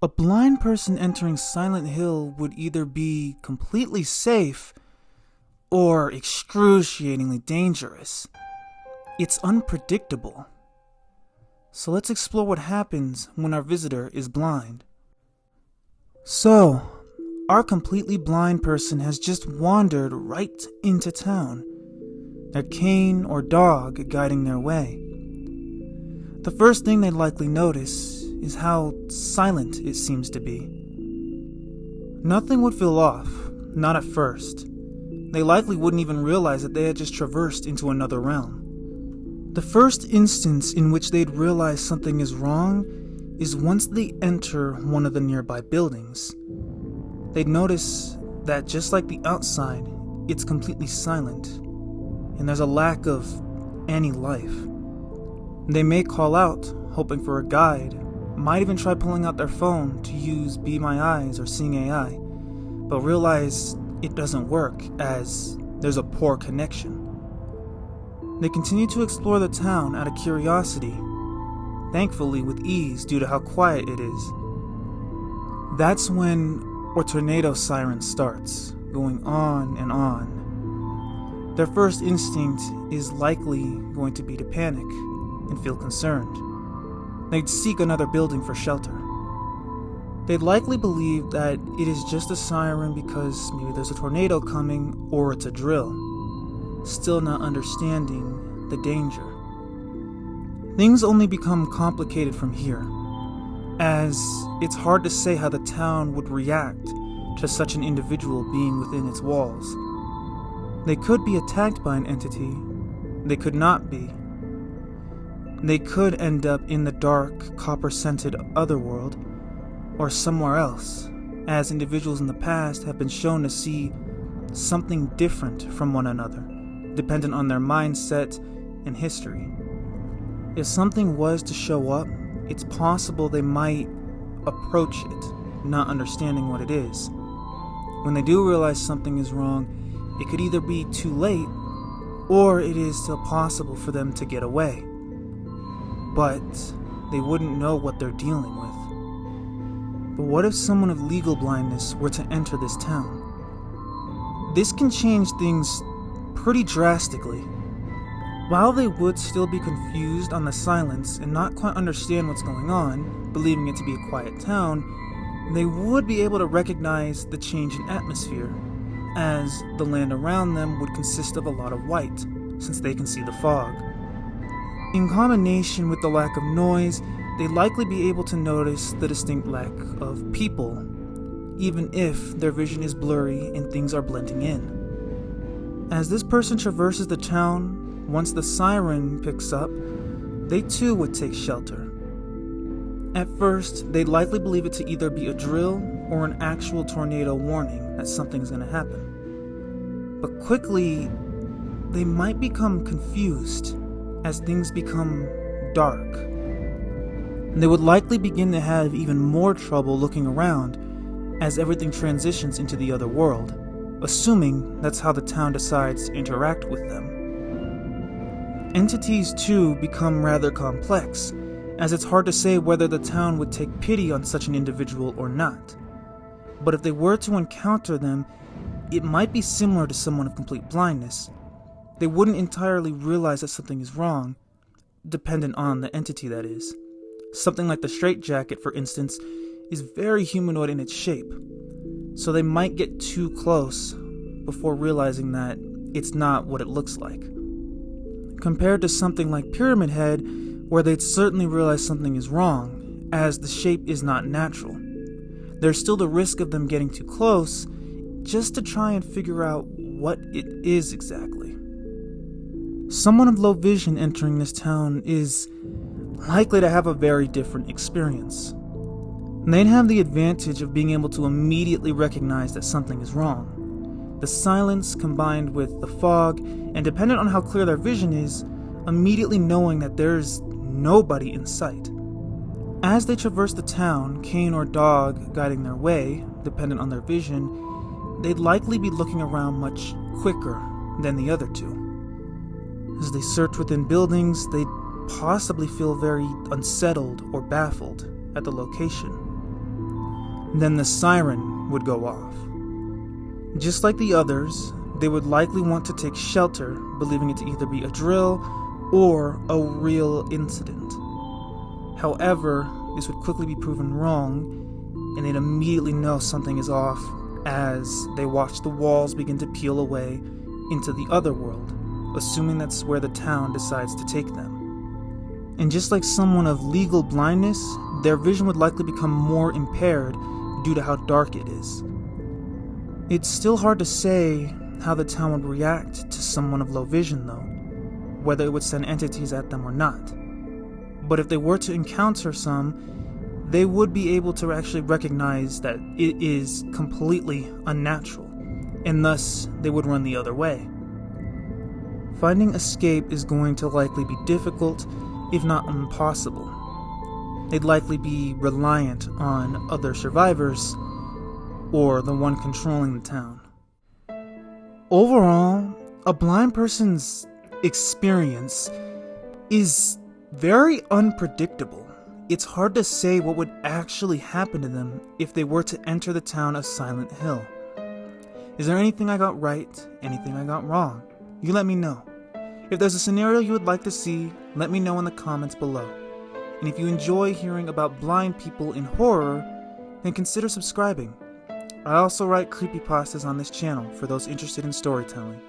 A blind person entering Silent Hill would either be completely safe or excruciatingly dangerous. It's unpredictable. So let's explore what happens when our visitor is blind. So, our completely blind person has just wandered right into town, their cane or dog guiding their way. The first thing they'd likely notice is how silent it seems to be. Nothing would feel off, not at first. They likely wouldn't even realize that they had just traversed into another realm. The first instance in which they'd realize something is wrong is once they enter one of the nearby buildings. They'd notice that just like the outside, it's completely silent, and there's a lack of any life. They may call out, hoping for a guide, might even try pulling out their phone to use Be My Eyes or Seeing AI, but realize it doesn't work as there's a poor connection. They continue to explore the town out of curiosity, thankfully with ease due to how quiet it is. That's when a tornado siren starts, going on and on. Their first instinct is likely going to be to panic and feel concerned. They'd seek another building for shelter. They'd likely believe that it is just a siren because maybe there's a tornado coming or it's a drill, still not understanding the danger. Things only become complicated from here, as it's hard to say how the town would react to such an individual being within its walls. They could be attacked by an entity, they could not be. They could end up in the dark, copper-scented otherworld, or somewhere else, as individuals in the past have been shown to see something different from one another, dependent on their mindset and history. If something was to show up, it's possible they might approach it, not understanding what it is. When they do realize something is wrong, it could either be too late, or it is still possible for them to get away. But they wouldn't know what they're dealing with. But what if someone of legal blindness were to enter this town? This can change things pretty drastically. While they would still be confused on the silence and not quite understand what's going on, believing it to be a quiet town, they would be able to recognize the change in atmosphere, as the land around them would consist of a lot of white, since they can see the fog. In combination with the lack of noise, they'd likely be able to notice the distinct lack of people, even if their vision is blurry and things are blending in. As this person traverses the town, once the siren picks up, they too would take shelter. At first, they'd likely believe it to either be a drill or an actual tornado warning that something's going to happen. But quickly, they might become confused as things become dark. They would likely begin to have even more trouble looking around as everything transitions into the other world, assuming that's how the town decides to interact with them. Entities too become rather complex, as it's hard to say whether the town would take pity on such an individual or not. But if they were to encounter them, it might be similar to someone of complete blindness. They wouldn't entirely realize that something is wrong, dependent on the entity that is. Something like the straitjacket, for instance, is very humanoid in its shape, so they might get too close before realizing that it's not what it looks like. Compared to something like Pyramid Head, where they'd certainly realize something is wrong, as the shape is not natural. There's still the risk of them getting too close, just to try and figure out what it is exactly. Someone of low vision entering this town is likely to have a very different experience. They'd have the advantage of being able to immediately recognize that something is wrong. The silence combined with the fog, and dependent on how clear their vision is, immediately knowing that there's nobody in sight. As they traverse the town, cane or dog guiding their way, dependent on their vision, they'd likely be looking around much quicker than the other two. As they search within buildings, they'd possibly feel very unsettled or baffled at the location. then the siren would go off. Just like the others, they would likely want to take shelter, believing it to either be a drill or a real incident. However, this would quickly be proven wrong, and they'd immediately know something is off as they watch the walls begin to peel away into the other world, assuming that's where the town decides to take them. And just like someone of legal blindness, their vision would likely become more impaired due to how dark it is. It's still hard to say how the town would react to someone of low vision though, whether it would send entities at them or not. But if they were to encounter some, they would be able to actually recognize that it is completely unnatural, and thus they would run the other way. Finding escape is going to likely be difficult, if not impossible. They'd likely be reliant on other survivors, or the one controlling the town. Overall, a blind person's experience is very unpredictable. It's hard to say what would actually happen to them if they were to enter the town of Silent Hill. Is there anything I got right? Anything I got wrong? You let me know. If there's a scenario you would like to see, let me know in the comments below. And if you enjoy hearing about blind people in horror, then consider subscribing. I also write creepypastas on this channel for those interested in storytelling.